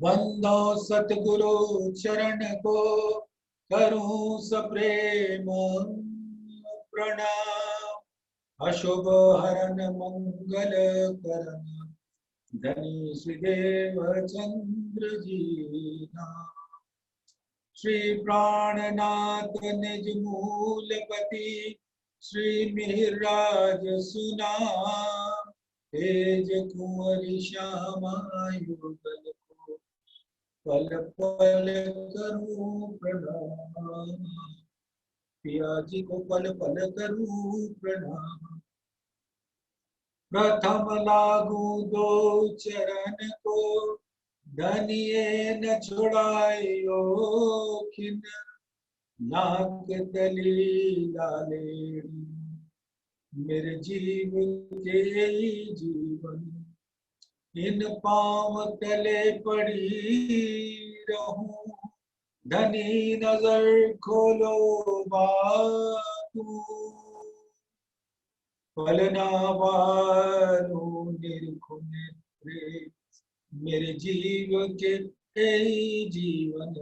वंदो सतगुरु चरण को, करूं सप्रेम प्रणाम। अशुभ हरन मंगल करन, धनी श्रीदेव चंद्र जी नाम। श्री प्राणनाथ निज मूलपति, श्री मिहिराज सुनाम। तेज कुंवरी श्यामा युगल को, पल पल करूं प्रणाम। पिया जी को पल पल करूं प्रणाम। प्रथम लागू दो चरण को, धनिये न छुड़ायो खिन। नाक तली लालेड़ी, मेरे जीव के जीवन। इन पांव तले पड़ी रहूं, धनी नजर खोलो बाबू। फलनावानु निरखुन रे, मेरे जीव के जीवन।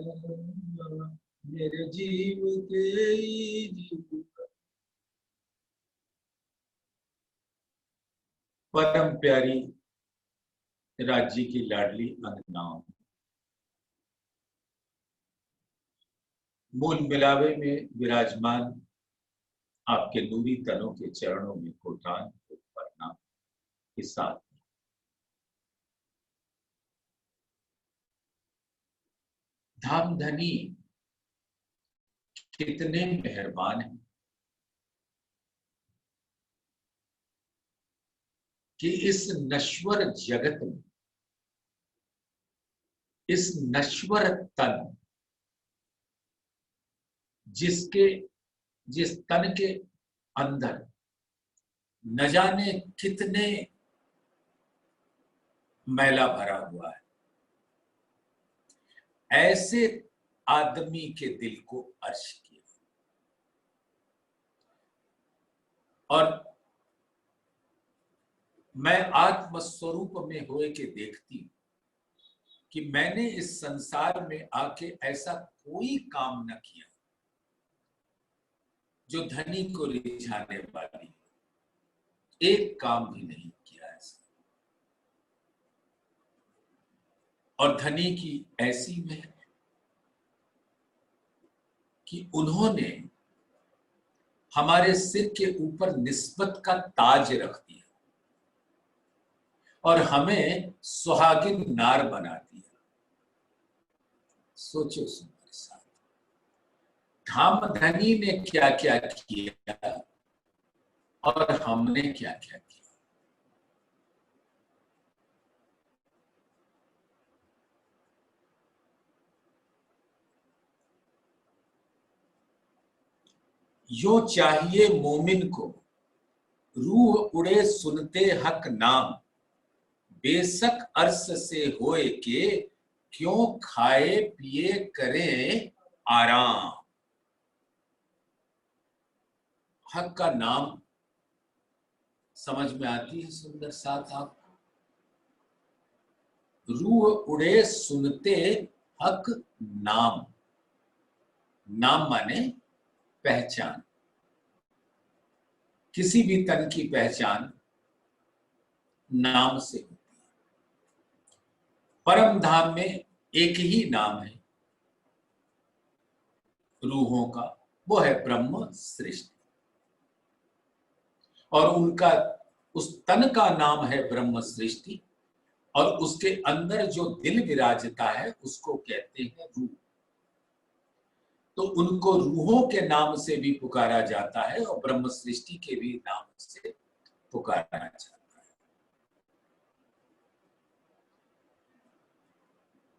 मेरे जीव के जीवन। परम प्यारी राज्य की लाडली अंगनाओं, मूल मिलावे में विराजमान आपके नूरी तनों के चरणों में कोटान प्रणाम के साथ धामधनी कितने मेहरबान हैं कि इस नश्वर जगत में, इस नश्वर तन, जिस तन के अंदर न जाने कितने मैला भरा हुआ है, ऐसे आदमी के दिल को अर्श किया। और मैं आत्मस्वरूप में होए के देखती कि मैंने इस संसार में आके ऐसा कोई काम न किया जो धनी को रिझाने वाली, एक काम भी नहीं किया ऐसा। और धनी की ऐसी में कि उन्होंने हमारे सिर के ऊपर निस्बत का ताज रख दिया और हमें सुहागिन नार बना दिया। सोचो मेरे साथ, धामधनी ने क्या क्या किया और हमने क्या क्या किया। यो चाहिए मोमिन को, रूह उड़े सुनते हक नाम। बेशक अर्श से होए के, क्यों खाए पिए करें आराम। हक का नाम समझ में आती है सुंदर साथ आपको? रूह उड़े सुनते हक नाम। नाम माने पहचान। किसी भी तन की पहचान नाम से होती है। परम धाम में एक ही नाम है रूहों का, वो है ब्रह्म सृष्टि। और उनका उस तन का नाम है ब्रह्म सृष्टि, और उसके अंदर जो दिल विराजता है उसको कहते हैं रूह। तो उनको रूहों के नाम से भी पुकारा जाता है और ब्रह्म सृष्टि के भी नाम से पुकारा जाता है।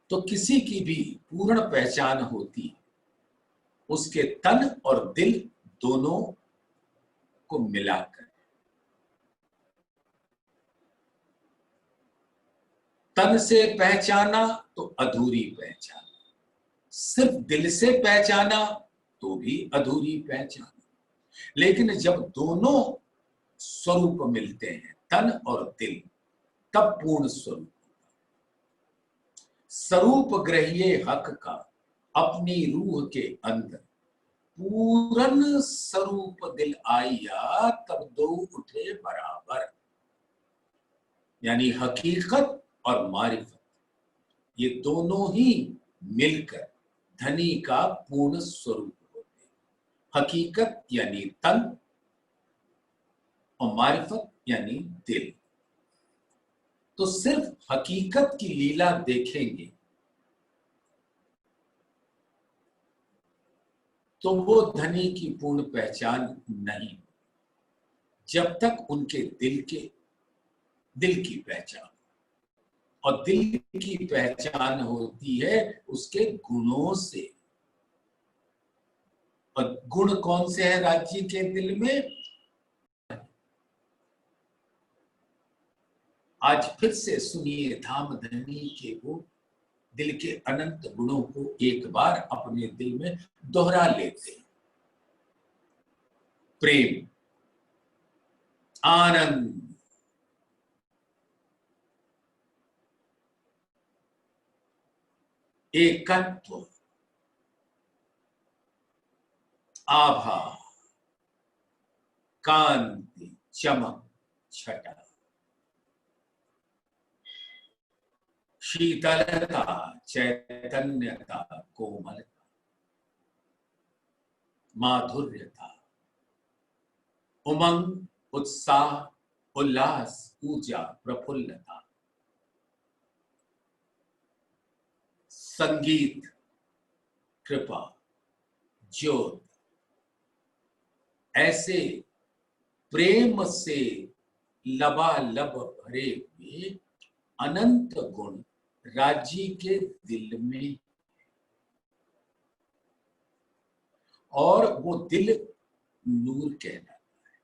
तो किसी की भी पूर्ण पहचान होती उसके तन और दिल दोनों को मिलाकर। तन से पहचाना तो अधूरी पहचान, सिर्फ दिल से पहचाना तो भी अधूरी पहचान। लेकिन जब दोनों स्वरूप मिलते हैं, तन और दिल, तब पूर्ण स्वरूप। स्वरूप ग्रहिए हक का अपनी रूह के अंदर, पूरन स्वरूप दिल आया तब दो उठे बराबर। यानी हकीकत और मारिफत ये दोनों ही मिलकर धनी का पूर्ण स्वरूप होते हैं। हकीकत यानी तन और मारिफत यानी दिल। तो सिर्फ हकीकत की लीला देखेंगे तो वो धनी की पूर्ण पहचान नहीं, जब तक उनके दिल की पहचान, और दिल की पहचान होती है उसके गुणों से। और गुण कौन से है राज्य के दिल में? आज फिर से सुनिए धाम धनी के वो दिल के अनंत गुणों को एक बार अपने दिल में दोहरा लेते। प्रेम, आनंद, एकत्व, आभा, कांति, चमक, छटा, शीतलता, चैतन्यता, कोमलता, माधुर्यता, उमंग, उत्साह, उल्लास, ऊर्जा, प्रफुल्लता, संगीत, कृपा, ज्योत, ऐसे प्रेम से लबालब भरे हुए अनंत गुण राज्य के दिल में, और वो दिल नूर कहलाता है।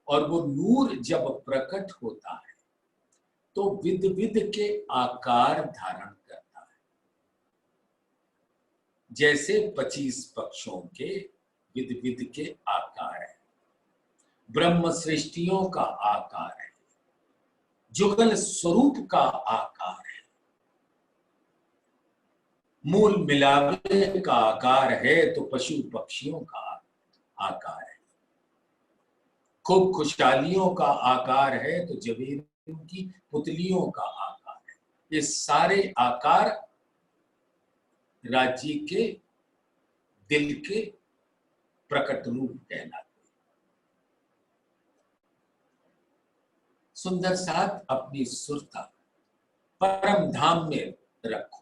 और वो नूर जब प्रकट होता है तो विद विद के आकार धारण करता है, जैसे 25 पक्षों के विद विद के आकार है, ब्रह्म सृष्टियों का आकार है, जुगल स्वरूप का आकार है, मूल मिलावे का आकार है तो पशु पक्षियों का आकार है, खूब खुशहालियों का आकार है तो जवेरियों की पुतलियों का आकार है। ये सारे आकार राज्य के दिल के प्रकट रूप कहलाते हैं। सुंदर साथ अपनी सुरता परम धाम में रखो।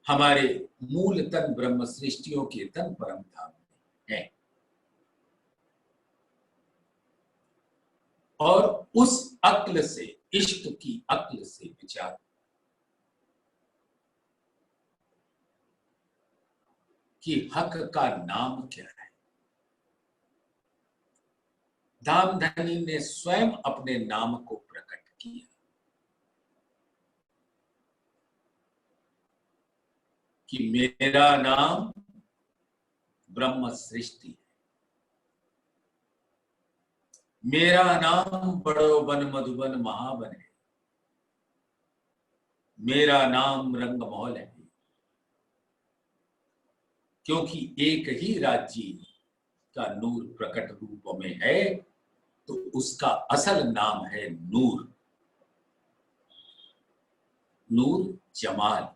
हमारे मूल तन ब्रह्म सृष्टियों के तन परम धाम में है, और उस अक्ल से, इश्क की अक्ल से विचार कि हक का नाम क्या है। धाम धनी ने स्वयं अपने नाम को प्रकट किया कि मेरा नाम ब्रह्म सृष्टि है, मेरा नाम बड़ो बन मधुबन महाबन है, मेरा नाम रंगमौल है। क्योंकि एक ही राज्य का नूर प्रकट रूप में है तो उसका असल नाम है नूर, नूर जमाल।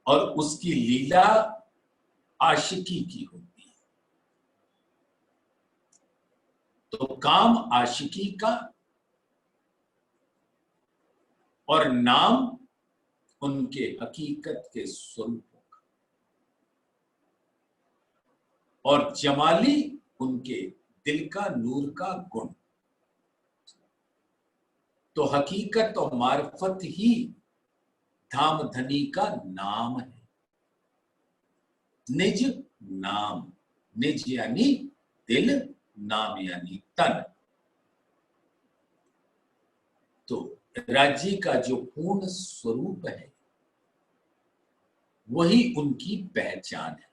और उसकी लीला आशिकी की होती है। तो काम आशिकी का और नाम उनके हकीकत के स्वरूपों का, और जमाली उनके दिल का नूर का गुण। तो हकीकत और मार्फत ही धाम धनी का नाम है। निज नाम, निज यानी दिल, नाम यानी तन। तो राज्य का जो पूर्ण स्वरूप है वही उनकी पहचान है।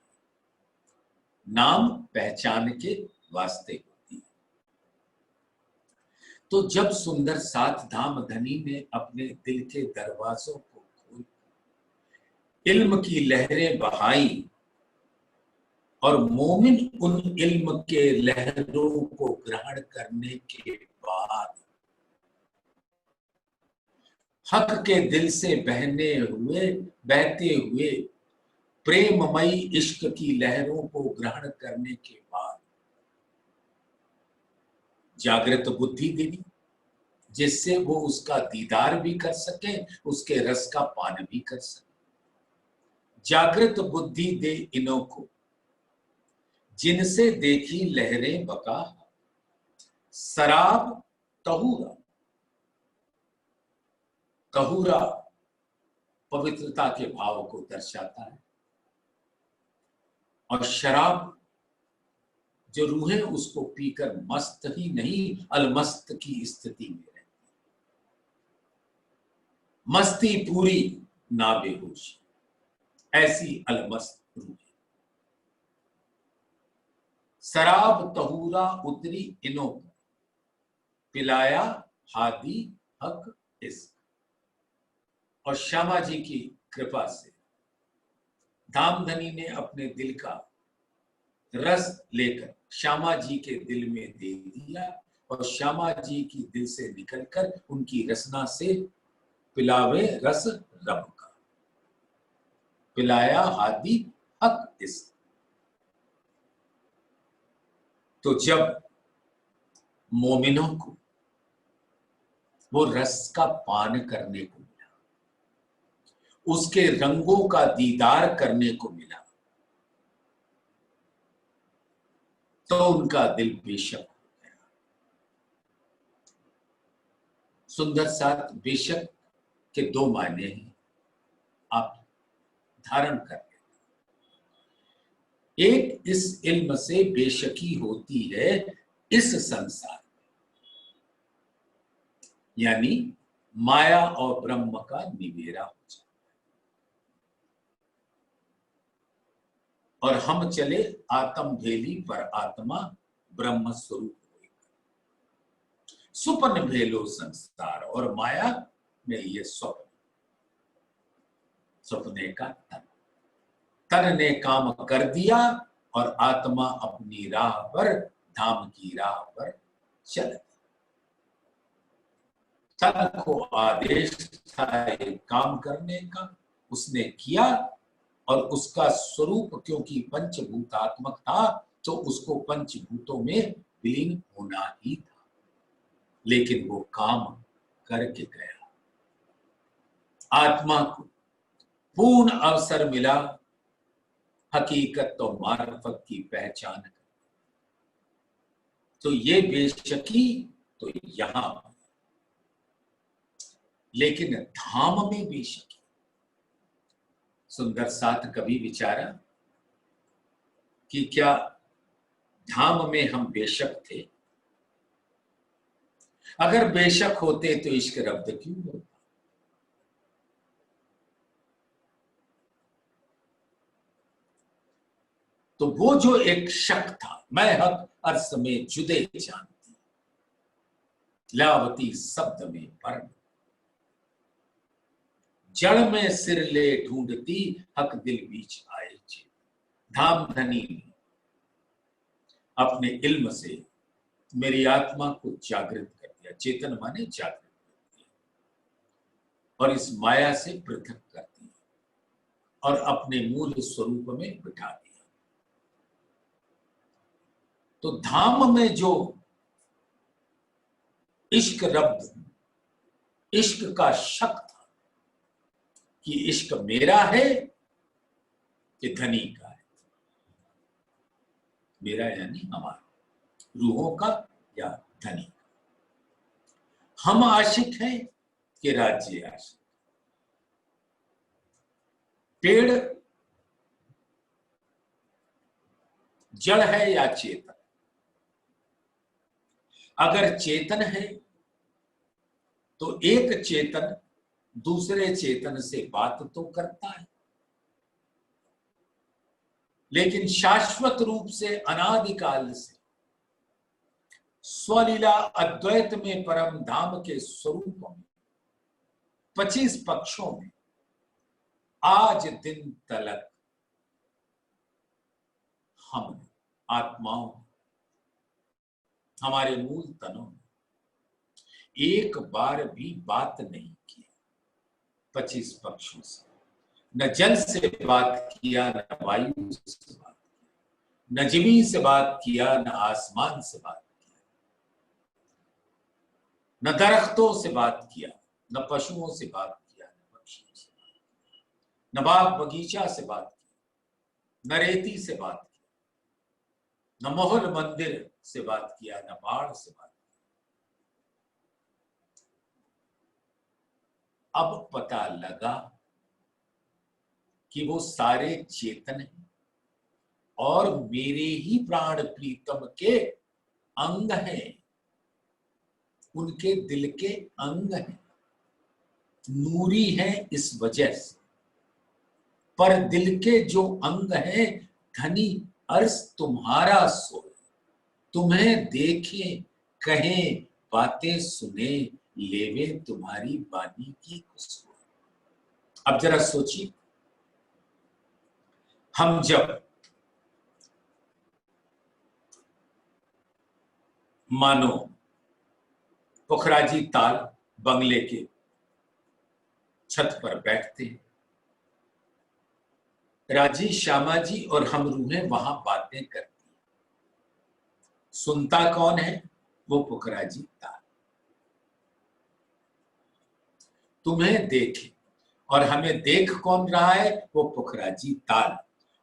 नाम पहचान के वास्ते होती है। तो जब सुंदर सात धाम धनी ने अपने दिल के दरवाजों को खोल इल्म की लहरें बहाई और मोमिन उन इल्म के लहरों को ग्रहण करने के बाद हक के दिल से बहते हुए प्रेममयी इश्क की लहरों को ग्रहण करने के बाद जागृत बुद्धि देनी, जिससे वो उसका दीदार भी कर सके, उसके रस का पान भी कर सके। जागृत बुद्धि दे इन्हों को जिनसे देखी लहरें बका, शराब तहूरा, तहूरा पवित्रता के भाव को दर्शाता है, और शराब जो रूह है उसको पीकर मस्त ही नहीं अलमस्त की स्थिति में रहती, मस्ती पूरी ना बेहोशी, ऐसी अलमस्त रूह। शराब तहूरा उतरी इनो पर, पिलाया हादी हक इश्क। और श्यामा जी की कृपा से धामधनी ने अपने दिल का रस लेकर श्यामा जी के दिल में दे दिया, और श्यामा जी की दिल से निकलकर उनकी रसना से पिलावे रस रब का, पिलाया हादी हक इश्क। तो जब मोमिनों को वो रस का पान करने को मिला, उसके रंगों का दीदार करने को मिला, तो उनका दिल बेशक हो गया। सुंदर साथ बेशक के दो मायने हैं, आप धारण कर लें। एक, इस इल्म से बेशकी होती है इस संसार में, यानी माया और ब्रह्म का निवेरा हो जाए, और हम चले आत्म भेली पर आत्मा ब्रह्म स्वरूप होगा। सुपन भेलो संसार, और माया में ये स्वप्न, सपने का तन ने काम कर दिया, और आत्मा अपनी राह पर, धाम की राह पर चल दी। तन को आदेश था एक काम करने का, उसने किया, और उसका स्वरूप क्योंकि पंचभूतात्मक था तो उसको पंचभूतों में विलीन होना ही था, लेकिन वो काम करके गया। आत्मा को पूर्ण अवसर मिला हकीकत तो मार्फत की पहचान कर, तो ये बेशकी तो यहां, लेकिन धाम में बेशकी। सुंदर साथ कभी विचारा कि क्या धाम में हम बेशक थे? अगर बेशक होते तो इश्क रब्द क्यों होता? तो वो जो एक शक था, मैं हक अर्स में जुदे जानती, लावती शब्द में वर्ण, जड़ में सिर ले ढूंढती हक दिल बीच आए चे। धामधनी ने अपने इल्म से मेरी आत्मा को जागृत कर दिया, चेतन माने जागृत कर दिया, और इस माया से पृथक कर दिया, और अपने मूल स्वरूप में बिठा दिया। तो धाम में जो इश्क रब्द, इश्क का शक था कि इश्क मेरा है कि धनी का है, मेरा यानी हमारा, रूहों का या धनी का, हम आशिक हैं कि राज्य आशिक। पेड़ जड़ है या चेतन? अगर चेतन है तो एक चेतन दूसरे चेतन से बात तो करता है, लेकिन शाश्वत रूप से अनादिकाल से स्वलीला अद्वैत में परम धाम के स्वरूप में 25 पक्षों में आज दिन तलक हम आत्माओं हमारे मूल तनों में एक बार भी बात नहीं की 25 पक्षों से। न जल से बात किया, न वायु से बात किया, न जमीन से बात किया, न आसमान से बात किया, न दरख्तों से बात किया, न पशुओं से बात किया, न पक्षियों से बात किया, न बाग बगीचा से बात किया, न रेती से बात किया, न महल मंदिर से बात किया, न पहाड़ से बात किया। अब पता लगा कि वो सारे चेतन हैं और मेरे ही प्राण प्रीतम के अंग हैं, उनके दिल के अंग हैं, नूरी हैं इस वजह से। पर दिल के जो अंग हैं धनी अर्श तुम्हारा सोए, तुम्हें देखे कहें बातें सुने, लेवे तुम्हारी वाणी की खुशबू। अब जरा सोचिए, हम जब मानो पुखराजी ताल बंगले के छत पर बैठते हैं, राजी श्यामा जी और हम रूहें वहां बातें करती हैं। सुनता कौन है? वो पुखराजी ताल। तुम्हें देखे और हमें देख कौन रहा है? वो पुखराजी ताल।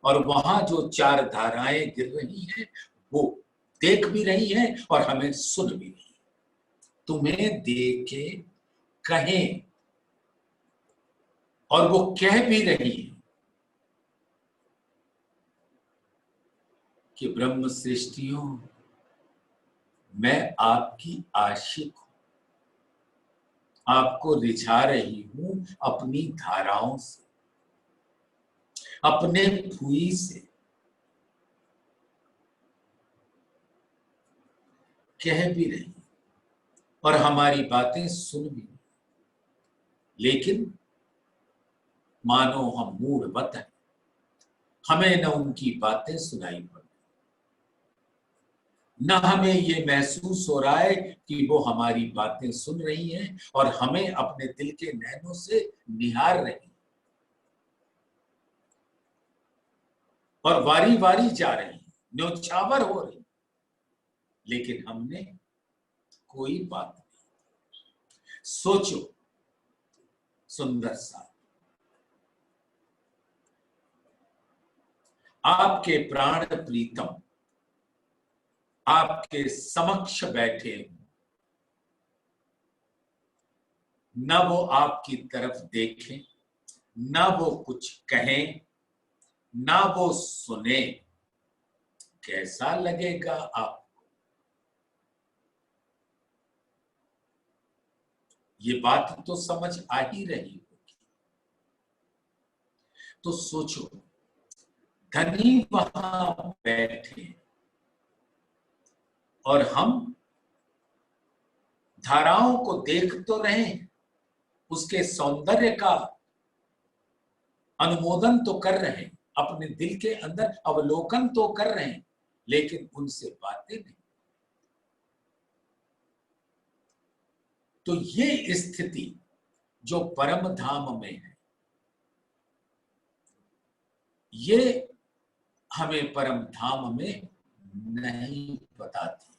और वहां जो 4 धाराएं गिर रही हैं वो देख भी रही हैं और हमें सुन भी रही हैं। तुम्हें देखे कहें, और वो कह भी रही है कि ब्रह्म सृष्टियों, मैं आपकी आशिक हूं, आपको रिझा रही हूं अपनी धाराओं से, अपने फूई से। कह भी रही और हमारी बातें सुन भी, लेकिन मानो हम मूढ़वत हैं, हमें न उनकी बातें सुनाई पड़, न हमें ये महसूस हो रहा है कि वो हमारी बातें सुन रही हैं और हमें अपने दिल के नैनों से निहार रही हैं और वारी वारी जा रही हैं, न्योछावर हो रही, लेकिन हमने कोई बात नहीं। सोचो, सुंदर सा आपके प्राण प्रीतम आपके समक्ष बैठे, न वो आपकी तरफ देखें, न वो कुछ कहें, न वो सुने, कैसा लगेगा आपको? ये बात तो समझ आ ही रही होगी। तो सोचो, धनी वहां बैठे और हम धाराओं को देख तो रहे हैं, उसके सौंदर्य का अनुमोदन तो कर रहे हैं, अपने दिल के अंदर अवलोकन तो कर रहे हैं, लेकिन उनसे बातें नहीं। तो ये स्थिति जो परम धाम में है, ये हमें परम धाम में नहीं बताती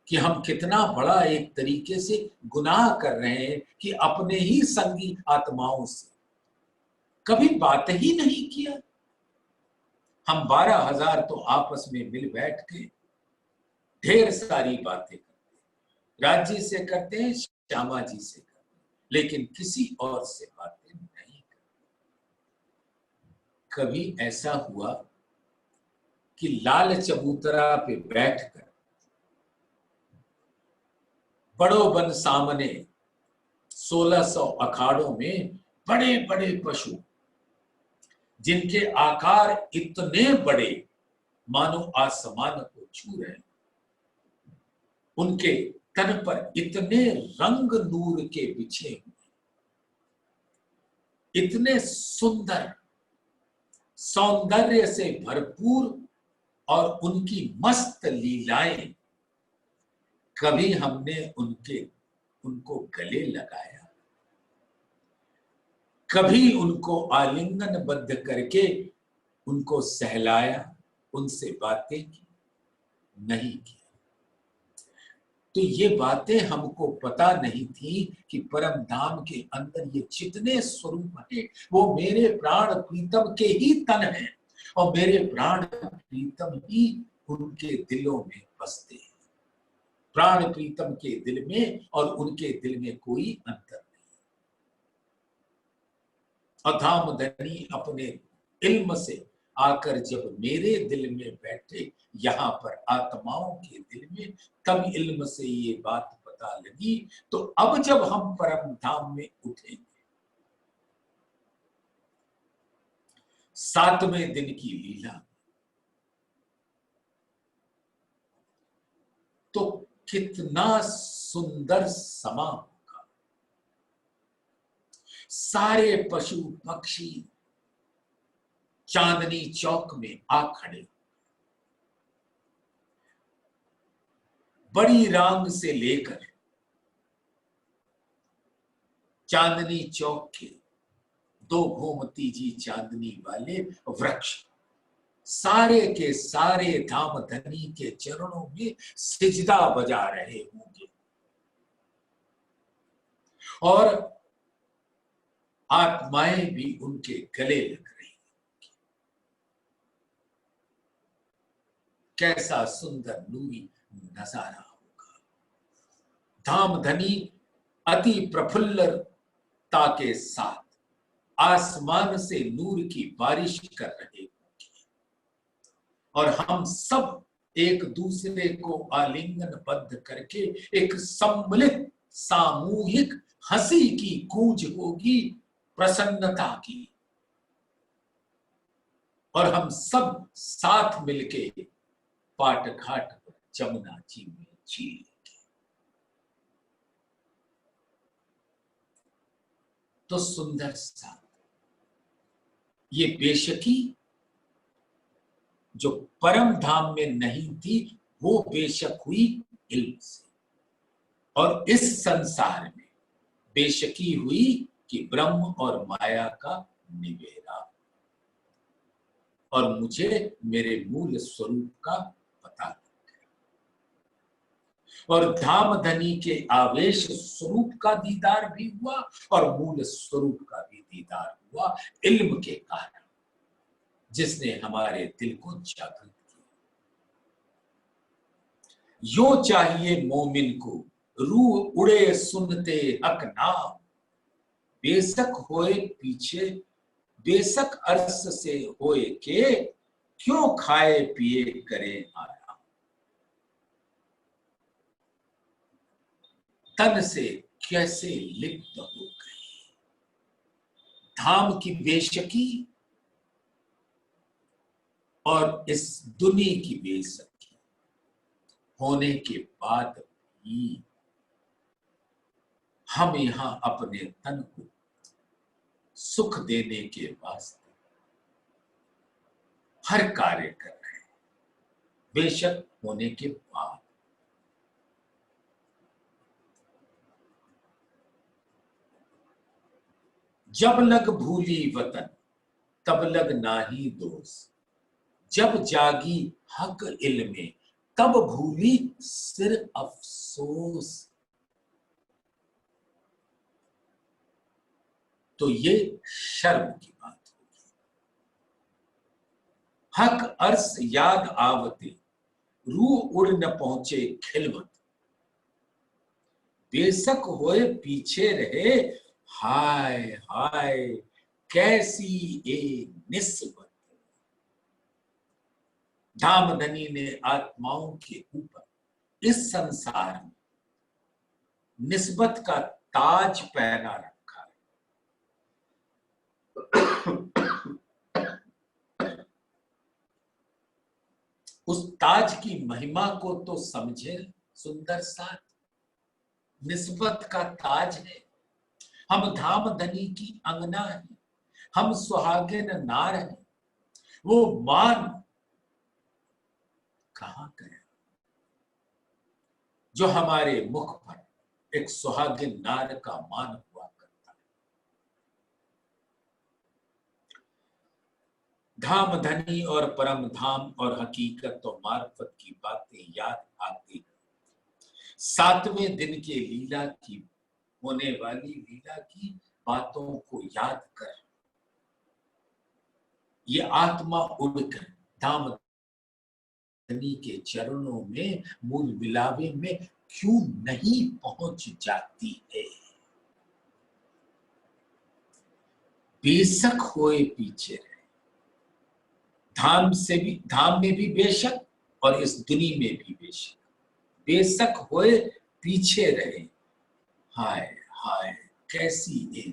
कि हम कितना बड़ा एक तरीके से गुनाह कर रहे हैं कि अपने ही संगी आत्माओं से कभी बात ही नहीं किया। हम 12,000 तो आपस में मिल बैठ के ढेर सारी बातें करते हैं, राज्य से करते हैं, श्यामा जी से करते हैं, लेकिन किसी और से बातें नहीं करते। कभी ऐसा हुआ कि लाल चबूतरा पे बैठकर बड़ो बन सामने 1600 अखाड़ों में बड़े बड़े पशु, जिनके आकार इतने बड़े मानो आसमान को छू रहे, उनके तन पर इतने रंग नूर के बिछे हुए, इतने सुंदर, सौंदर्य से भरपूर और उनकी मस्त लीलाएं, कभी हमने उनको गले लगाया, कभी उनको आलिंगनबद्ध करके उनको सहलाया, उनसे बातें की? नहीं की। तो ये बातें हमको पता नहीं थी कि परम धाम के अंदर ये जितने स्वरूप हैं वो मेरे प्राण प्रीतम के ही तन हैं और मेरे प्राण प्रीतम ही उनके दिलों में बसते हैं। प्राण प्रीतम के दिल में और उनके दिल में कोई अंतर नहीं। अधाम धनी अपने इल्म से आकर जब मेरे दिल में बैठे, यहाँ पर आत्माओं के दिल में, तब इल्म से ये बात पता लगी। तो अब जब हम परम धाम में उठेंगे, 7वें दिन की लीला, तो कितना सुंदर समा होगा। सारे पशु पक्षी चांदनी चौक में आ खड़े, बड़ी रांग से लेकर चांदनी चौक के 2 गोमती जी चांदनी वाले वृक्ष सारे के सारे धाम धनी के चरणों में सिजदा बजा रहे होंगे और आत्माएं भी उनके गले लग रही होंगी। कैसा सुंदर नूरी नजारा होगा। धाम धनी अति प्रफुल्लता के साथ आसमान से नूर की बारिश कर रहे होंगे और हम सब एक दूसरे को आलिंगनबद्ध करके एक सम्मिलित सामूहिक हंसी की गूंज होगी, प्रसन्नता की, और हम सब साथ मिलके पाट घाट पर जमुना जी में झील। तो सुंदर सा ये बेशकी जो परम धाम में नहीं थी, वो बेशक हुई इल्म से, और इस संसार में बेशकी हुई कि ब्रह्म और माया का निवेरा, और मुझे मेरे मूल स्वरूप का पता लग गया और धाम धनी के आवेश स्वरूप का दीदार भी हुआ और मूल स्वरूप का भी दीदार हुआ, इल्म के कारण, जिसने हमारे दिल को जागृत किया। यो चाहिए मोमिन को रूह उड़े सुनते हक नाम, बेशक होए पीछे बेशक अर्श से होए के, क्यों खाए पिए करे आराम। तन से कैसे लिप्त हो गई धाम की बेशकी और इस दुनिया की बेशकी होने के बाद भी हम यहां अपने तन को सुख देने के वास्ते हर कार्य कर रहे हैं, बेशक होने के बाद। जब लग भूली वतन तब लग नाही दोष, जब जागी हक इल्मे तब भूली सिर अफसोस। तो ये शर्म की बात होगी। हक अर्श याद आवते रूह उड़ न पहुंचे खिलवत, बेशक होए पीछे रहे हाय हाय कैसी ए निस्बत। धाम धनी ने आत्माओं के ऊपर इस संसार में निस्बत का ताज पहना रखा है। उस ताज की महिमा को तो समझे सुंदर साथ, निस्बत का ताज है। हम धाम धनी की अंगना है, हम सुहागिन नार हैं। वो मान कहां गया जो हमारे मुख पर एक सुहागिन नार का मान हुआ करता है। धाम धनी और परम धाम और हकीकत और मार्फत की बातें याद आती हैं। 7वें दिन के लीला की होने वाली लीला की बातों को याद कर ये आत्मा उड़कर धाम धनी के चरणों में मूल मिलावे में क्यों नहीं पहुंच जाती है। बेशक होए पीछे रहे, धाम में भी बेशक और इस दुनिया में भी बेशक, बेशक होए पीछे रहे। हाय हाय कैसी ये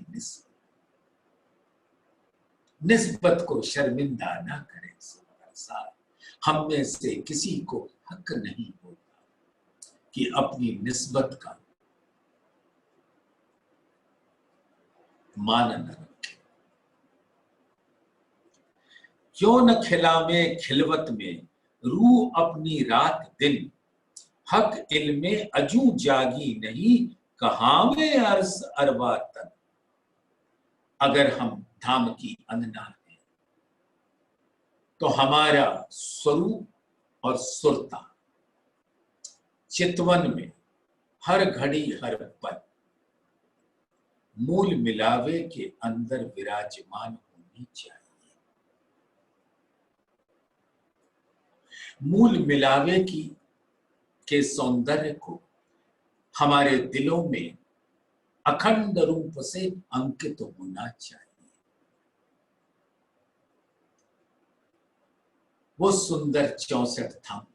निस्बत को शर्मिंदा ना करें साथ। हम में से किसी को हक नहीं होता कि अपनी निस्बत का मान न रखे। क्यों न खिलावे खिलवत में रूह अपनी रात दिन, हक इल्मे अजू जागी नहीं कहावे अर्स अरवा तन। अगर हम धाम की अंगना है तो हमारा स्वरूप और सुरता चितवन में हर घड़ी हर पल मूल मिलावे के अंदर विराजमान होनी चाहिए। मूल मिलावे के सौंदर्य को हमारे दिलों में अखंड रूप से अंकित होना चाहिए। वो सुंदर 64 थंब,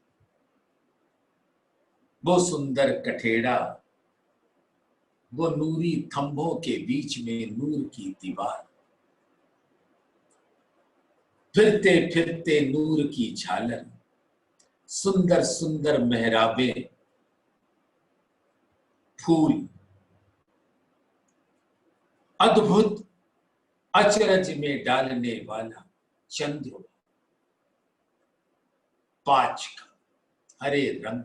वो सुंदर कठेड़ा, वो नूरी थंभों के बीच में नूर की दीवार, फिरते फिरते नूर की झालर, सुंदर सुंदर मेहराबे, फूल, अद्भुत अचरज में डालने वाला चंद्र, पांच का हरे रंग,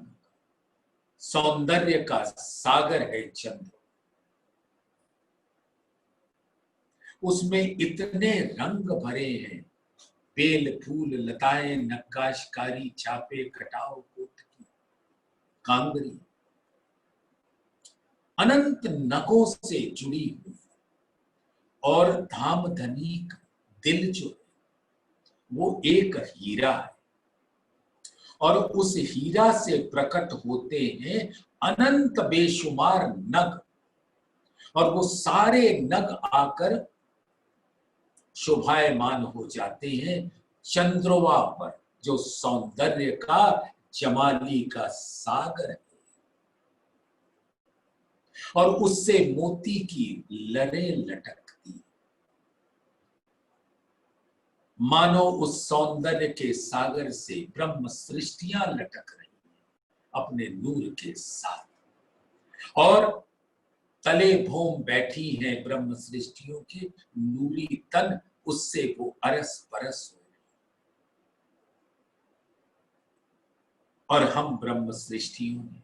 सौंदर्य का सागर है चंद्र। उसमें इतने रंग भरे हैं, बेल फूल लताएं नक्काशकारी छापे कटाव कोट की कांगरी अनंत नगों से जुड़ी हुई। और धाम धनी का दिल जो है वो एक हीरा है और उस हीरा से प्रकट होते हैं अनंत बेशुमार नग और वो सारे नग आकर शोभायमान हो जाते हैं चंद्रमा पर जो सौंदर्य का जमाली का सागर है और उससे मोती की लड़ें लटकती मानो उस सौंदर्य के सागर से ब्रह्म सृष्टियां लटक रही हैं अपने नूर के साथ और तले भूम बैठी हैं ब्रह्म सृष्टियों के नूरी तन उससे वो अरस परस हो रही और हम ब्रह्म सृष्टियों में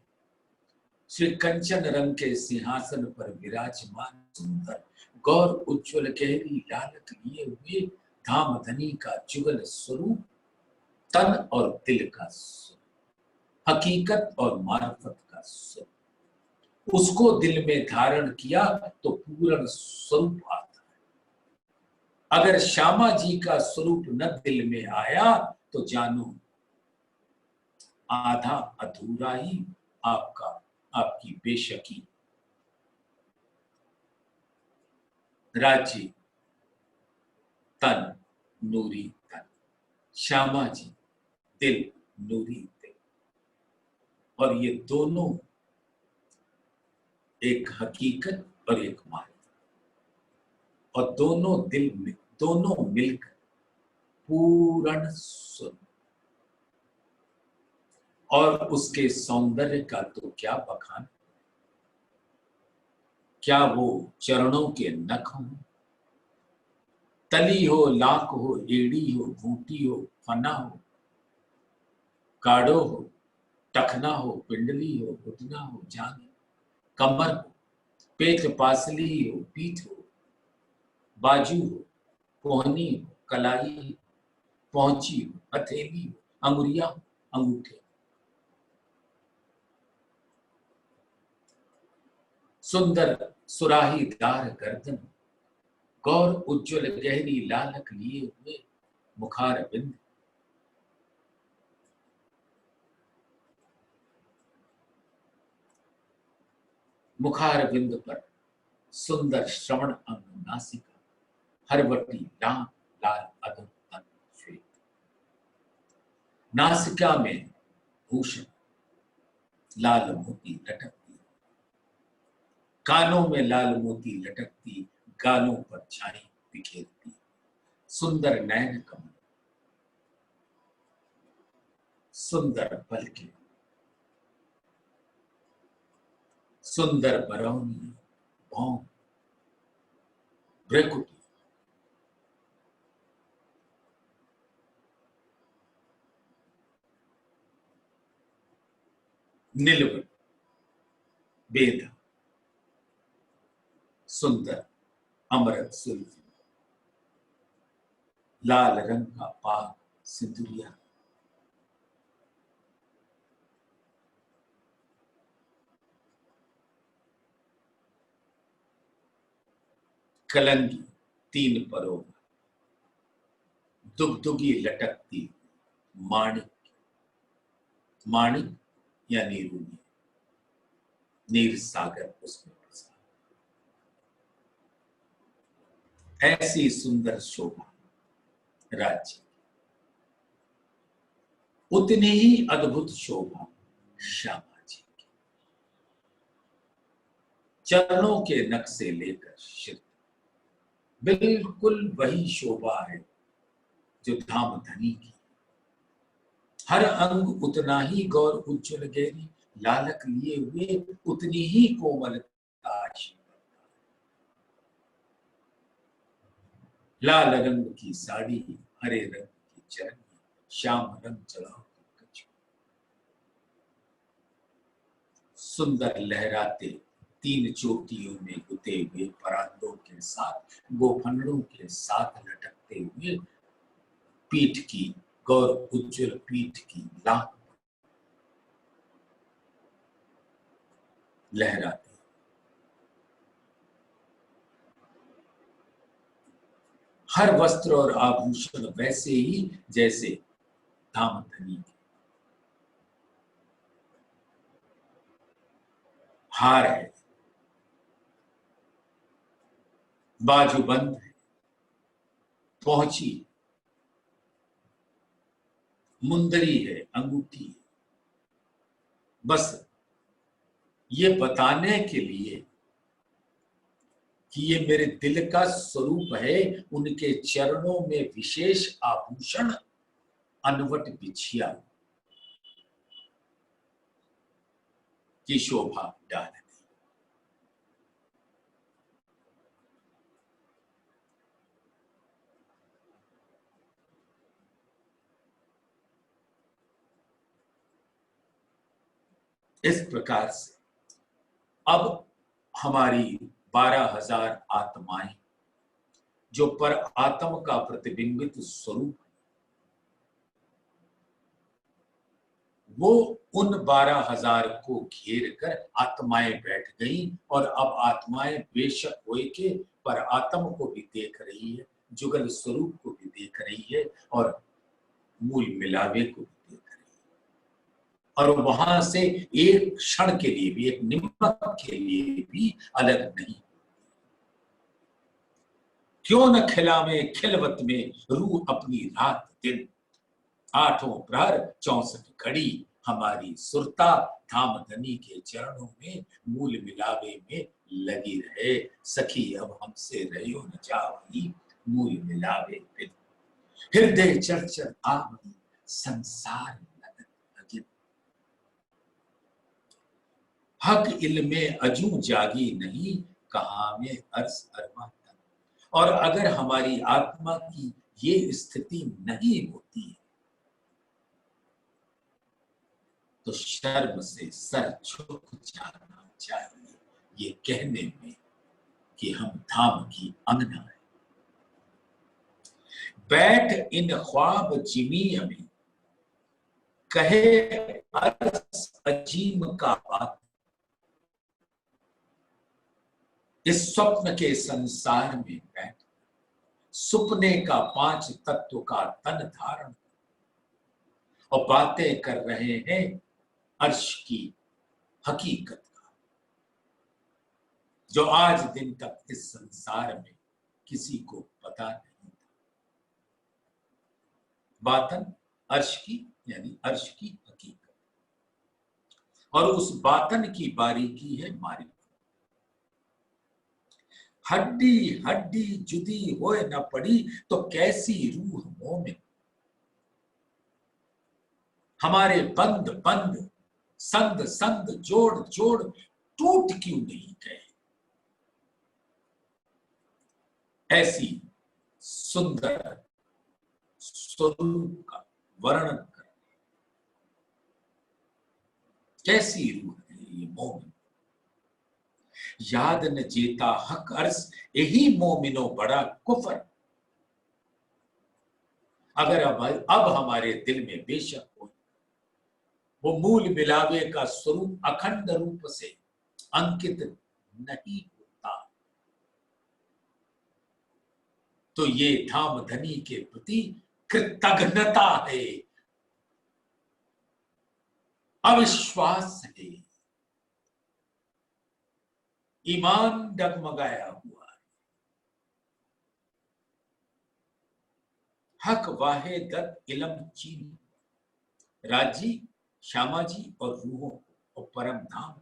श्री कंचन रंग के सिंहासन पर विराजमान सुंदर गौर उज्ज्वल गहरी लालक लिए हुए धाम धनी का जुगल स्वरूप तन और दिल का स्वरूप हकीकत और मार्फत का स्वरूप उसको दिल में धारण किया तो पूर्ण स्वरूप आता है। अगर श्यामा जी का स्वरूप न दिल में आया तो जानो आधा अधूरा ही आपकी बेशकी। राज्य तन नूरी तन, श्यामा जी दिल नूरी दिल और ये दोनों एक हकीकत और एक मान और दोनों मिलकर पूर्ण स्वरूप और उसके सौंदर्य का तो क्या बखान, क्या वो चरणों के नख हो, तली हो, लाख हो, एड़ी हो, घूंटी हो, फना हो, काड़ो हो, टखना हो, पिंडली हो, घुटना हो, जान हो, कमर हो, पेट पासली हो, पीठ हो, बाजू हो, कोहनी हो, कलाई हो, पहुंची हो, हथेली हो, अंगुरिया हो, अंगूठे, सुंदर सुराहीदार गर्दन, गौर उज्ज्वल गहरी लालक लिए हुए मुखार बिंद, मुखार बिंद पर सुंदर श्रवण अंग नासिका, हरवटी लाल लाल अधर तन श्वेत, नासिका में भूषण लाल मोती लटकती, कानों में लाल मोती लटकती, गालों पर छाई बिखेरती, सुंदर नयन कमल, सुंदर पलके, सुंदर बरौनी, भौं, भ्रकुटी, नीलवट, बेधा, सुंदर अमृत सुल्फी, लाल रंग का पाग सिंदूरिया, कलंगी तीन परों, दुगदुगी लटकती, माणिक, माणिक या नीरूनी, नीर सागर उसमें बसा, ऐसी सुंदर शोभा राज्य, उतनी ही अद्भुत शोभा श्यामा जी की, चरणों के नख से लेकर शिर, बिल्कुल वही शोभा है जो धाम धनी की, हर अंग उतना ही गौर उज्ज्वल गहरी लालक लिए हुए, उतनी ही कोमलता, लाल रंग की साड़ी, हरे रंग की चरनी, श्याम रंग चढ़ाओ कछु, सुंदर लहराते तीन चोटियों में गुते हुए परांदों के साथ, गोफनों के साथ लटकते हुए पीठ की, गौर उज्ज्वल पीठ की लाख लहराते, हर वस्त्र और आभूषण वैसे ही जैसे धामधनी के, हार है, बाजूबंद है, पहुंची, मुंदरी है, अंगूठी है, बस ये बताने के लिए कि ये मेरे दिल का स्वरूप है, उनके चरणों में विशेष आभूषण अनवट बिछिया की शोभा डाल दी। इस प्रकार से अब हमारी 12,000 आत्माएं जो पर आत्म का प्रतिबिंबित स्वरूप, वो उन 12,000 को घेर कर आत्माएं बैठ गई, और अब आत्माएं बेशक होए के पर आत्म को भी देख रही है, जुगल स्वरूप को भी देख रही है, और मूल मिलावे को भी देख रही है, और वहां से एक क्षण के लिए भी, एक निमित्त के लिए भी अलग नहीं। क्यों न खिलावे खिलवत में रूह अपनी रात दिन, आठों प्रहर 64 घड़ी हमारी सुरता धामधनी के चरणों में मूल मिलावे में लगी रहे। सखी अब हमसे रहियो न जावही, मूल मिलावे बिन, हृदय चरचर आवही संसार लगन लगिन, हक इल्मे अजू जागी नहीं, कहाँ में अर्ज अरवा तन। और अगर हमारी आत्मा की ये स्थिति नहीं होती है तो शर्म से सर झुक जाना चाहिए ये कहने में कि हम धाम की अंगना है। बैठ इन ख्वाब जिमी में, कहे अर्ज अजीम का बात। इस स्वप्न के संसार में बैठ सुपने का 5 तत्व का तन धारण और बातें कर रहे हैं अर्श की हकीकत का, जो आज दिन तक इस संसार में किसी को पता नहीं था। बातन अर्श की यानी अर्श की हकीकत, और उस बातन की बारीकी है मारिफत। हड्डी हड्डी जुदी होए न पड़ी तो कैसी रूह मोमिन। हमारे बंद बंद संग संग जोड़ जोड़ टूट क्यों नहीं गए। ऐसी सुंदर स्वरूप का वर्णन कर, कैसी रूह है ये मोमिन। याद न जेता हक अर्ज यही मोमिनो बड़ा कुफर। अगर अब हमारे दिल में बेशक हो वो मूल मिलावे का स्वरूप अखंड रूप से अंकित नहीं होता तो ये धाम धनी के प्रति कृतज्ञता है, अविश्वास है, ईमान डगमगाया हुआ है। हक वाहे दत्त इलम चीन, राजी श्यामा जी और रूहों को और परम धाम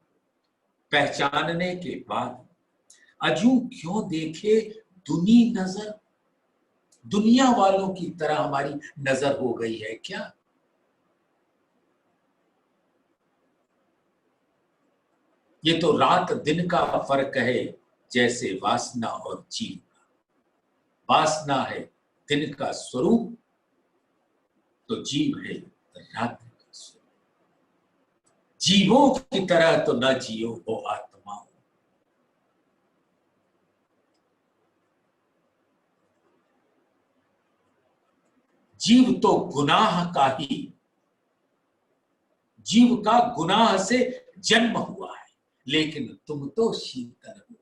पहचानने के बाद अजू क्यों देखे दुनी नजर। दुनिया वालों की तरह हमारी नजर हो गई है क्या। ये तो रात दिन का फर्क है, जैसे वासना और जीव का। वासना है दिन का स्वरूप तो जीव है रात्रि का स्वरूप। जीवों की तरह तो न जियो वो आत्माओं। जीव तो गुनाह का ही, जीव का गुनाह से जन्म हुआ है, लेकिन तुम तो शीतल हो,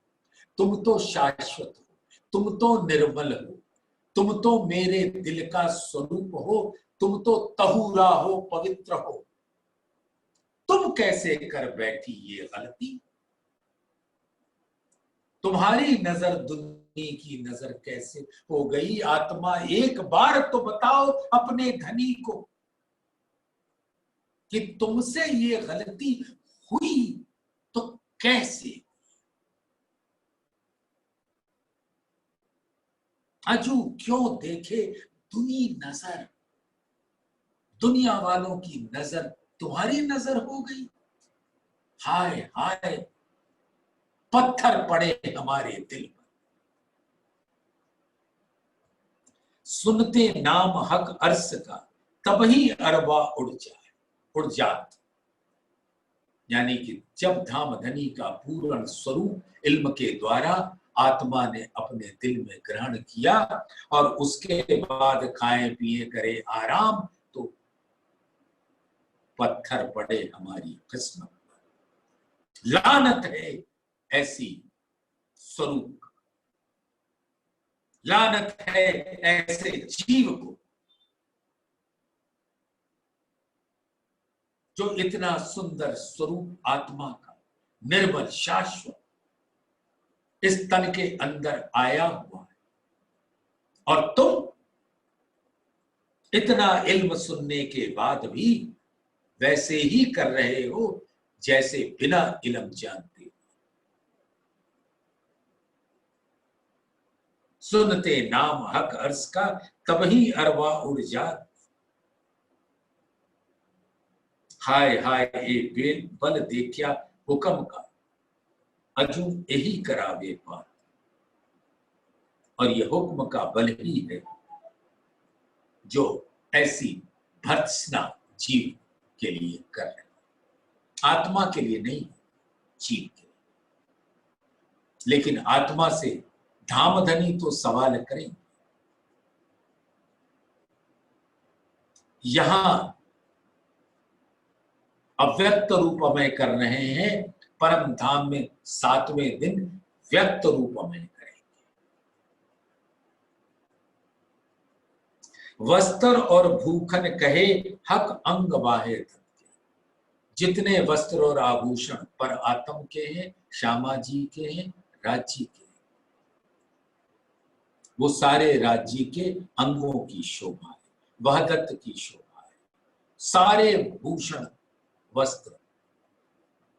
तुम तो शाश्वत हो, तुम तो निर्मल हो, तुम तो मेरे दिल का स्वरूप हो, तुम तो तहुरा हो, पवित्र हो। तुम कैसे कर बैठी ये गलती। तुम्हारी नजर दुनिया की नजर कैसे हो गई। आत्मा एक बार तो बताओ अपने धनी को कि तुमसे ये गलती हुई तो कैसे। अजू क्यों देखे दुनी नजर। दुनिया वालों की नजर तुम्हारी नजर हो गई। हाय हाय पत्थर पड़े हमारे दिल पर। सुनते नाम हक अर्श का तभी अरवा उड़ जात। यानी कि जब धाम धनी का पूर्ण स्वरूप इल्म के द्वारा आत्मा ने अपने दिल में ग्रहण किया और उसके बाद खाए पिए करे आराम तो पत्थर पड़े हमारी किस्मत पर। लानत है ऐसी स्वरूप, लानत है ऐसे जीव को जो इतना सुंदर स्वरूप आत्मा का निर्मल शाश्वत इस तन के अंदर आया हुआ है और तुम इतना इल्म सुनने के बाद भी वैसे ही कर रहे हो जैसे बिना इल्म जानते हो। सुनते नाम हक अर्ज का तभी अरवा उड़ जात। हाय हाय ए बल देखिया हुक्म का अजू यही करावे पार, और ये हुक्म का बल ही है जो ऐसी भर्त्सना जीव के लिए कर रहे, आत्मा के लिए नहीं, जीव के लिए। लेकिन आत्मा से धामधनी तो सवाल करें, यहां अव्यक्त रूप में कर रहे हैं, परम धाम में 7वें दिन व्यक्त रूप में करेंगे। वस्त्र और भूखन कहे हक अंग बाहे धन के, जितने वस्त्र और आभूषण पर आत्म के हैं, श्यामा जी के हैं, राज्य के, वो सारे राज्य के अंगों की शोभा है, वहदत्त की शोभा है। सारे भूषण वस्त्र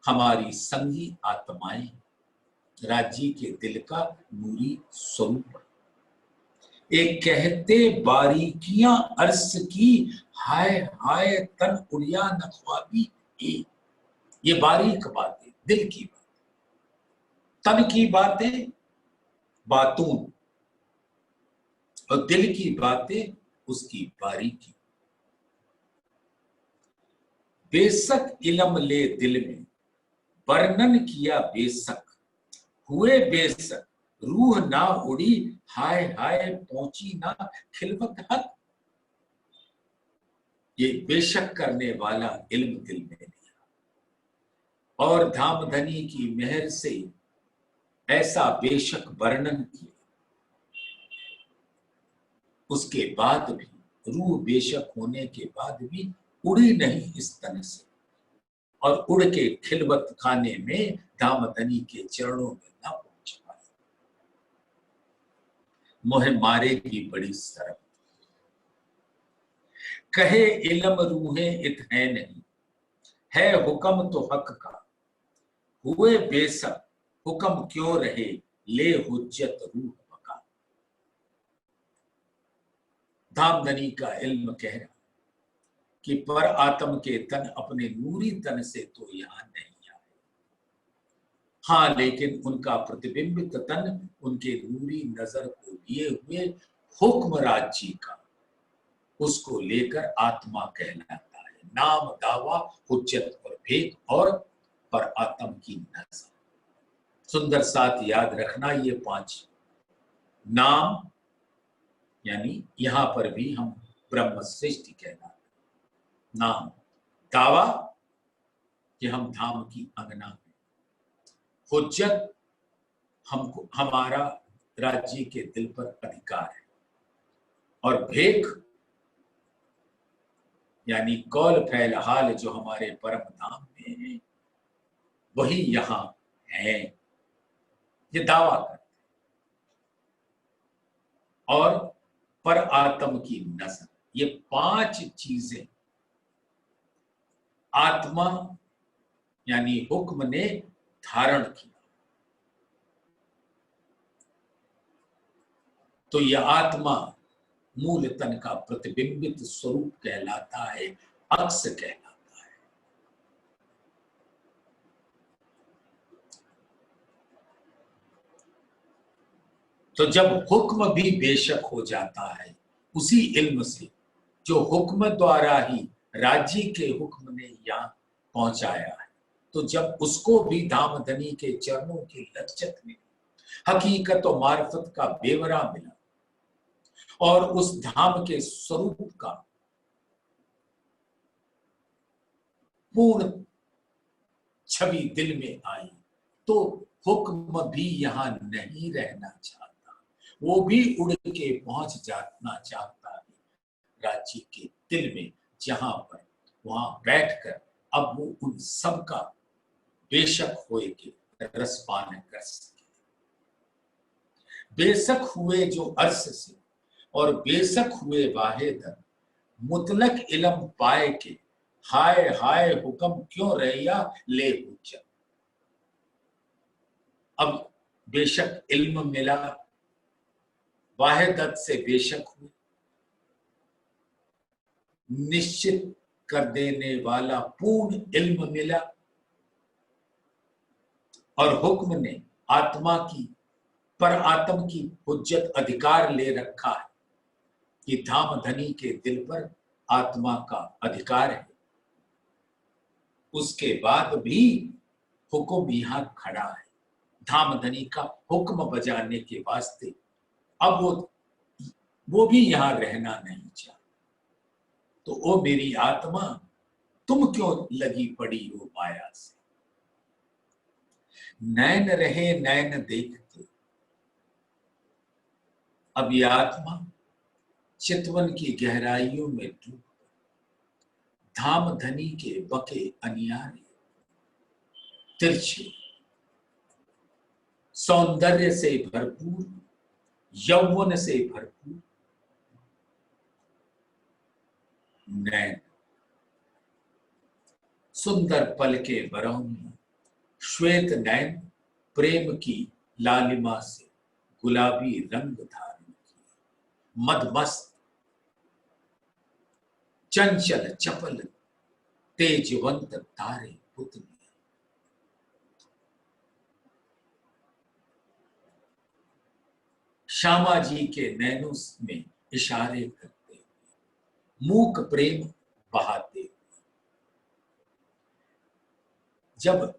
हमारी संगी आत्माएं, राज्य के दिल का नूरी स्वरूप। एक कहते बारीकियां अर्श की, हाय हाय तन उड़िया नख्वाबी। ये बारीक बातें, दिल की बातें, तन की बातें बातून, और दिल की बातें उसकी बारीकी। बेशक इलम ले दिल में वर्णन किया बेशक, हुए बेशक रूह ना उड़ी, हाय हाय पहुंची ना खिलवत हक। ये बेशक करने वाला इल्म दिल में लिया, और धामधनी की मेहर से ऐसा बेशक वर्णन किया, उसके बाद भी रूह बेशक होने के बाद भी उड़ी नहीं इस तन से, और उड़ के खिलवत खाने में धामधनी के चरणों में न पहुंच पाई। मोह मारे की बड़ी शर्म, कहे इलम रूहे इत है नहीं, है हुक्म तो हक का, हुए बेशक हुक्म क्यों रहे, ले हुज्जत रूह बका। धामधनी का इल्म कह रहा कि पर आत्म के तन अपने नूरी तन से तो यहां नहीं आए, हाँ लेकिन उनका प्रतिबिंबित तन उनके नूरी नजर को लिए हुए हुक्म राज्य का, उसको लेकर आत्मा कहलाता है। नाम दावा हुज्जत और भेद और पर आत्म की नजर। सुंदर साथ याद रखना, ये 5 नाम, यानी यहां पर भी हम ब्रह्म सृष्टि कहलाते, नाम दावा कि हम धाम की अंगना में, हुज्जत हमको हमारा राज्य के दिल पर अधिकार है, और भेख यानी कौल फैल हाल जो हमारे परम धाम में है, वही यहां है, ये दावा करते। और पर आत्म की नजर, ये 5 चीजें आत्मा यानी हुक्म ने धारण किया, तो यह आत्मा मूल तन का प्रतिबिंबित स्वरूप कहलाता है, अक्स कहलाता है। तो जब हुक्म भी बेशक हो जाता है उसी इल्म से जो हुक्म द्वारा ही राज्य के हुक्म ने यहां पहुंचाया है, तो जब उसको भी धामधनी के चरणों की लज्जत मिली, हकीकत और मार्फत का बेवरा मिला, और उस धाम के स्वरूप का पूर्ण छवि दिल में आई, तो हुक्म भी यहां नहीं रहना चाहता, वो भी उड़ के पहुंच जाना चाहता है राज्य के दिल में, जहां पर वहां बैठकर अब वो उन सब का बेशक होए के रसपान कर सके। बेशक हुए जो अर्श से और बेशक हुए वाहिद, मुतलक इलम पाए के, हाय हाय हुक्म क्यों रहिया ले हुज्जत। अब बेशक इल्म मिला, वाहिदत से बेशक हुए, निश्चित कर देने वाला पूर्ण इल्म मिला, और हुक्म ने आत्मा की पर आत्म की हुज्जत अधिकार ले रखा है कि धामधनी के दिल पर आत्मा का अधिकार है, उसके बाद भी हुक्म यहां खड़ा है धामधनी का हुक्म बजाने के वास्ते। अब वो भी यहां रहना नहीं चाहता। तो ओ मेरी आत्मा, तुम क्यों लगी पड़ी हो माया से? नैन रहे नैन देखते। अब ये आत्मा चितवन की गहराइयों में डूब धामधनी के बके अनियारे तिरछे सौंदर्य से भरपूर, यौवन से भरपूर नैन, सुंदर पल के बरौनी श्वेत नैन प्रेम की लालिमा से गुलाबी रंग धारण किए, मदमस्त चंचल चपल तेजवंत तारे पुतले। श्यामा जी के नैनों में इशारे करते हुए मूक प्रेम बहाते हुए, जब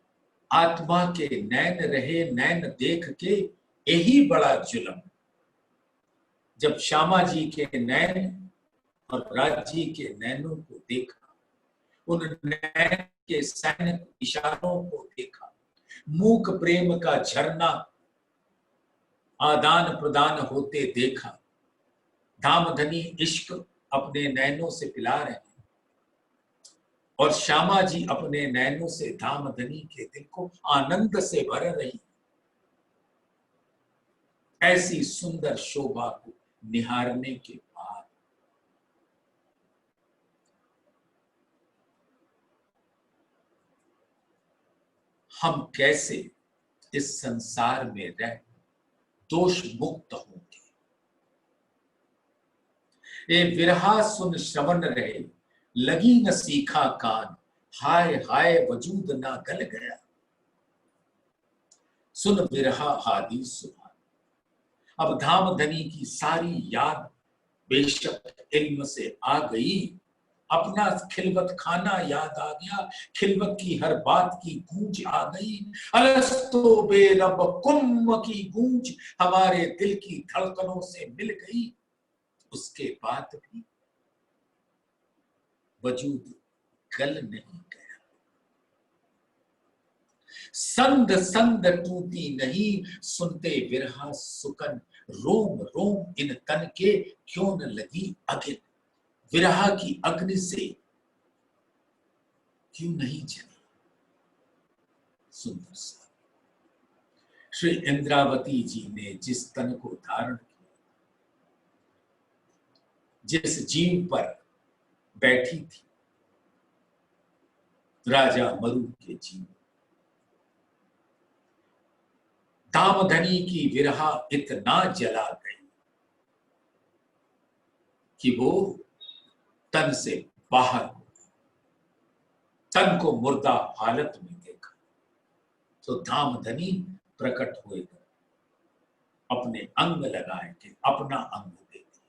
आत्मा के नैन रहे नैन देख के यही बड़ा जुल्म। जब श्यामा जी के नैन और राज जी के नैनों को देखा, उन नैन के सैनिक इशारों को देखा, मूक प्रेम का झरना आदान प्रदान होते देखा, धामधनी इश्क अपने नैनों से पिला रहे हैं और श्यामा जी अपने नैनों से धामधनी के दिल को आनंद से भर रही। ऐसी सुंदर शोभा को निहारने के बाद हम कैसे इस संसार में रह दोष मुक्त होंगे? ए विरहा सुन श्रवण रहे, लगी न सीखा कान, हाय हाय वजूद ना गल गया, सुन विरहा हादी सुभान। अब धामधनी की सारी याद बेशक इल्म से आ गई, अपना खिलवत खाना याद आ गया, खिलवत की हर बात की गूंज आ गई, अलस्तो बेरब कुम की गूंज हमारे दिल की धड़कनों से मिल गई। उसके बाद भी वजूद गल नहीं गया, संग संग टूटी नहीं, सुनते विरहा सुकन, रोम रोम इन तन के क्यों न लगी अगिन, विरहा की अग्नि से क्यों नहीं जली। सुंदर सा श्री इंद्रावती जी ने जिस तन को धारण किया, जिस जीव पर बैठी थी, राजा मरु के जीव, धामधनी की विरहा इतना जला गई कि वो तन से बाहर, तन को मुर्दा हालत में देखा तो धामधनी प्रकट हुए, अपने अंग लगाए के अपना अंग दे दिया।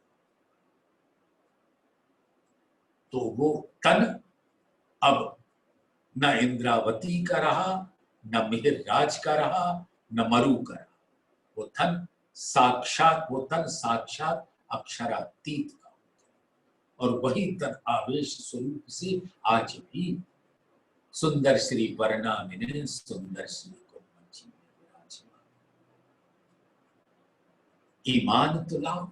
तो वो तन अब न इंद्रावती का रहा, न मिहिर राज का रहा, न मरु का रहा, वो तन साक्षात अक्षरातीत का, और वही तन आवेश स्वरूप से आज भी सुंदर श्री वर्णामिने सुंदर श्री गुरुमंची में विराजमान। ईमान तो लाओ,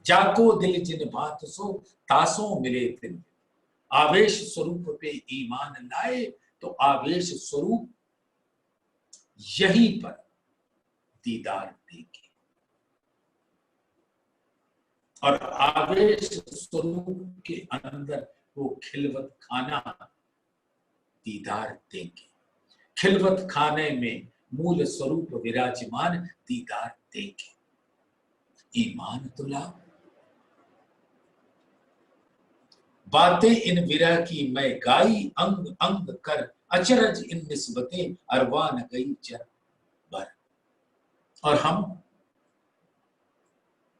जाको दिल जिन बात सो तासों मिले दिल, आवेश स्वरूप पे ईमान लाए तो आवेश स्वरूप यहीं पर दीदार देंगे, और आवेश स्वरूप के अंदर वो खिलवत खाना दीदार देंगे, खिलवत खाने में मूल स्वरूप विराजमान दीदार देंगे। ईमान तो लाओ, बातें इन विरह की मैं गाई अंग अंग कर, अचरज इन निस्बतें अरवा न गई चर बर। और हम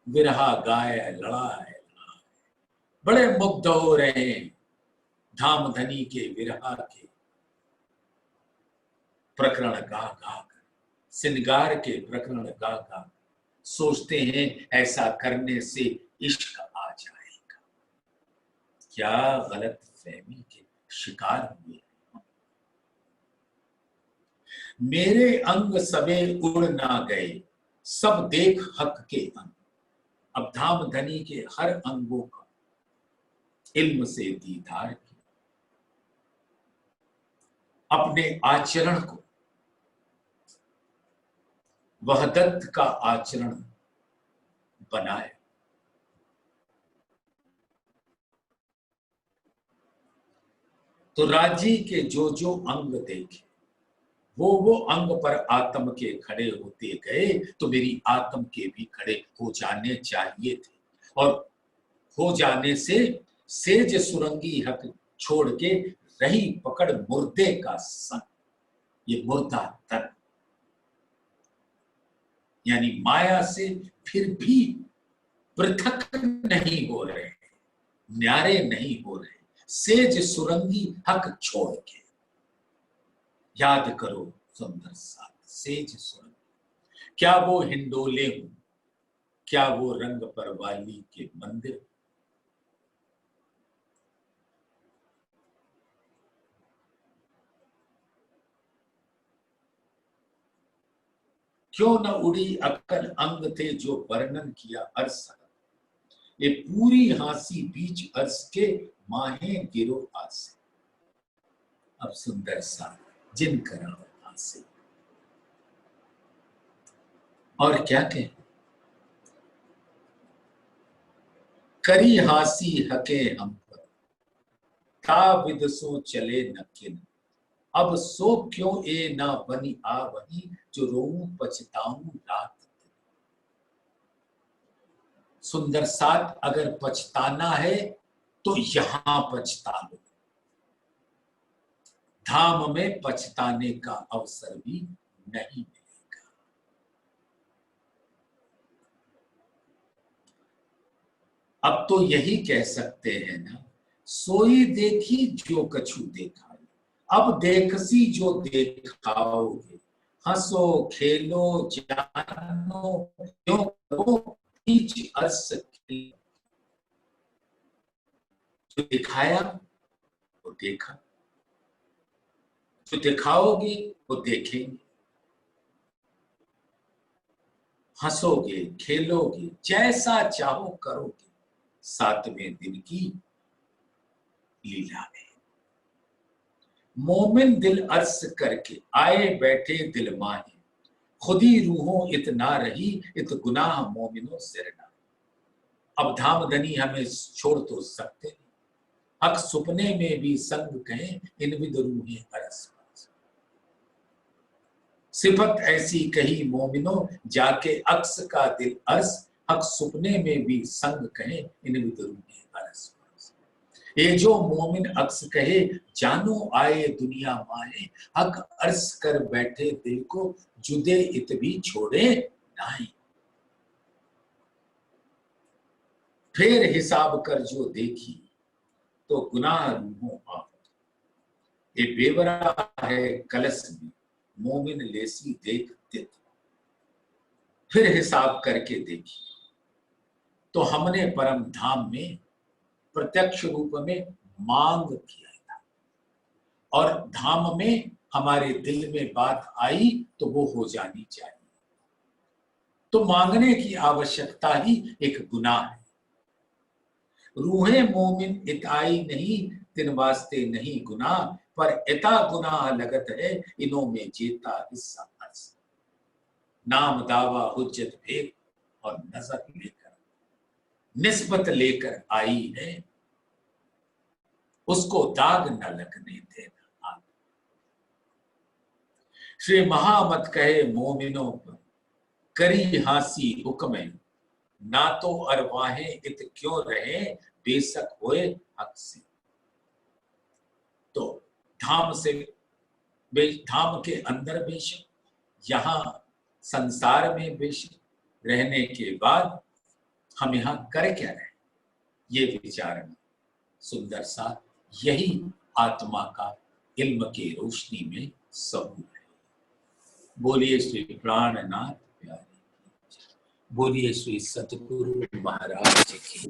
विरहा गाय लड़ा है, बड़े मुग्ध हो रहे हैं धाम धनी के विरहा के प्रकरण गा गा कर, सिंगार के प्रकरण गा गा, सोचते हैं ऐसा करने से इश्क आ जाएगा। क्या गलत फहमी के शिकार हुए। मेरे अंग सबे उड़ ना गए, सब देख हक के अंग। अब धाम धनी के हर अंगों का इल्म से दीदार किया, अपने आचरण को वहदत का आचरण बनाए। तो राजी के जो जो अंग देखे, वो अंग पर आत्म के खड़े होते गए, तो मेरी आत्म के भी खड़े हो जाने चाहिए थे। और हो जाने से सेज सुरंगी हक छोड़ के रही पकड़ मुर्दे का सन। ये मुर्दा तन यानी माया से फिर भी पृथक नहीं हो रहे, न्यारे नहीं हो रहे, सेज सुरंगी हक छोड़ के। याद करो सुंदर साथ सेज सुरंगी, क्या वो हिंडोले हूं, क्या वो रंग परवाली के मंदिर। क्यों न उड़ी अक्कल अंग थे जो वर्णन किया अर्स। ये पूरी हांसी बीच अर्स के माहे गिरो आसे। अब सुंदर सा जिन करा हासे। और क्या कहें, करी हासी हके हम पर, था विदसो चले नकिन। अब सो क्यों ए ना बनी आ वही, जो रोऊं पछताऊं रात। सुंदर साथ अगर पछताना है तो यहां पछता लो, धाम में पछताने का अवसर भी नहीं मिलेगा। अब तो यही कह सकते हैं ना, सोई देखी जो कछु देखा, अब देखसी जो देखाओगे। हंसो खेलो जानो क्यों करो बीच अर्स की। जो दिखाया वो देखा, जो दिखाओगे वो देखेंगे। हंसोगे खेलोगे जैसा चाहो करोगे, सातवें दिन की लीला में। मोमिन दिल अर्स करके आए बैठे दिल माहे, खुदी रूहों इतना रही इत गुनाह मोमिनो सिरना। अब धामधनी हमें छोड़ तो सकते नहीं, हक सुपने में भी संग कहें इन विद रूहें अरस। सिफत ऐसी कही मोमिनो जाके अक्स का दिल अर्स, हक सुपने में भी संग कहें इन विद रूहें अरस। ये जो मोमिन अक्स कहे जानो आए दुनिया माहे, हक अर्स कर बैठे दिल को जुदे इत भी छोड़े नहीं। फिर हिसाब कर जो देखी तो गुनाह रूहों आफत। ये बेवरा है कलश में मोमिन लेसी देख तित। फिर हिसाब करके देखी तो हमने परम धाम में प्रत्यक्ष रूप में मांग किया था, और धाम में हमारे दिल में बात आई तो वो हो जानी चाहिए। तो मांगने की आवश्यकता ही एक गुनाह है। रूहे मोमिन इताई नहीं तिन वास्ते नहीं गुनाह, पर इता गुनाह लगत है इनों में जेता हिस्सा अर्स। नाम दावा हुज्जत भेद और नजर लेकर निस्बत लेकर आई है, उसको दाग न लगने देना। श्री महामत कहे मोमिनों पर करी हासी हुक्म, ना तो अरवाहें इत क्यों रहे बेशक होए हक से। तो धाम से धाम के अंदर बेशक, यहाँ संसार में बेशक रहने के बाद हम यहाँ कर क्या रहे, ये विचारना सुंदर सा यही आत्मा का इल्म के रोशनी में सबूत है। बोलिए श्री प्राणनाथ प्यारे, बोलिए श्री सतगुरु महाराज की।